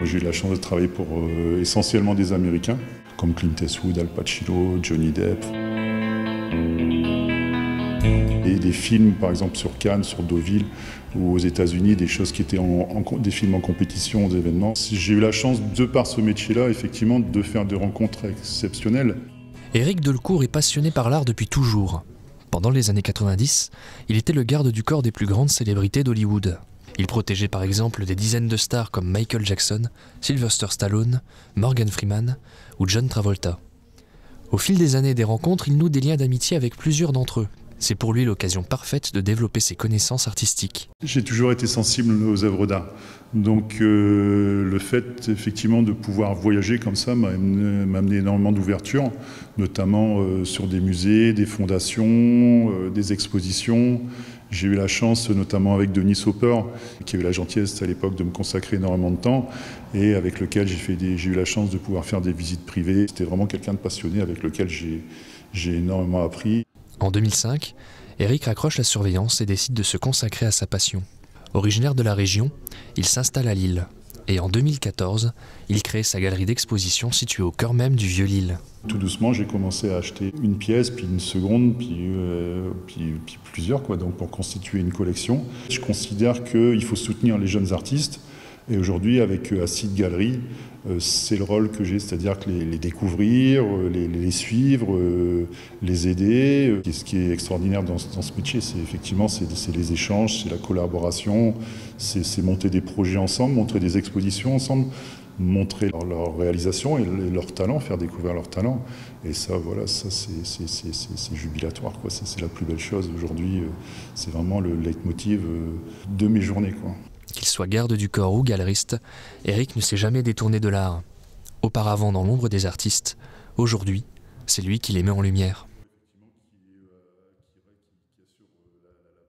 J'ai eu la chance de travailler pour essentiellement des Américains, comme Clint Eastwood, Al Pacino, Johnny Depp. Et des films, par exemple, sur Cannes, sur Deauville, ou aux États-Unis, des choses qui étaient des films en compétition, des événements. J'ai eu la chance, de par ce métier-là, effectivement, de faire des rencontres exceptionnelles. Éric Delcourt est passionné par l'art depuis toujours. Pendant les années 90, il était le garde du corps des plus grandes célébrités d'Hollywood. Il protégeait par exemple des dizaines de stars comme Michael Jackson, Sylvester Stallone, Morgan Freeman ou John Travolta. Au fil des années et des rencontres, il noue des liens d'amitié avec plusieurs d'entre eux. C'est pour lui l'occasion parfaite de développer ses connaissances artistiques. J'ai toujours été sensible aux œuvres d'art. Donc le fait effectivement de pouvoir voyager comme ça m'a amené énormément d'ouverture, notamment sur des musées, des fondations, des expositions. J'ai eu la chance, notamment avec Denis Hopper, qui a eu la gentillesse à l'époque de me consacrer énormément de temps et avec lequel j'ai eu la chance de pouvoir faire des visites privées. C'était vraiment quelqu'un de passionné avec lequel j'ai énormément appris. En 2005, Éric raccroche la surveillance et décide de se consacrer à sa passion. Originaire de la région, il s'installe à Lille. Et en 2014, il crée sa galerie d'exposition située au cœur même du Vieux-Lille. Tout doucement, j'ai commencé à acheter une pièce, puis une seconde, puis plusieurs, donc pour constituer une collection. Je considère qu'il faut soutenir les jeunes artistes. Et aujourd'hui, avec Acide Galerie, c'est le rôle que j'ai, c'est-à-dire que les découvrir, les suivre, les aider. Et ce qui est extraordinaire dans ce métier, c'est effectivement les échanges, c'est la collaboration, c'est monter des projets ensemble, montrer des expositions ensemble, montrer leur réalisation et leur talent, faire découvrir leur talent. Et ça, voilà, ça c'est jubilatoire, quoi. C'est la plus belle chose aujourd'hui. C'est vraiment le leitmotiv de mes journées, quoi. Qu'il soit garde du corps ou galeriste, Éric ne s'est jamais détourné de l'art. Auparavant dans l'ombre des artistes, aujourd'hui, c'est lui qui les met en lumière.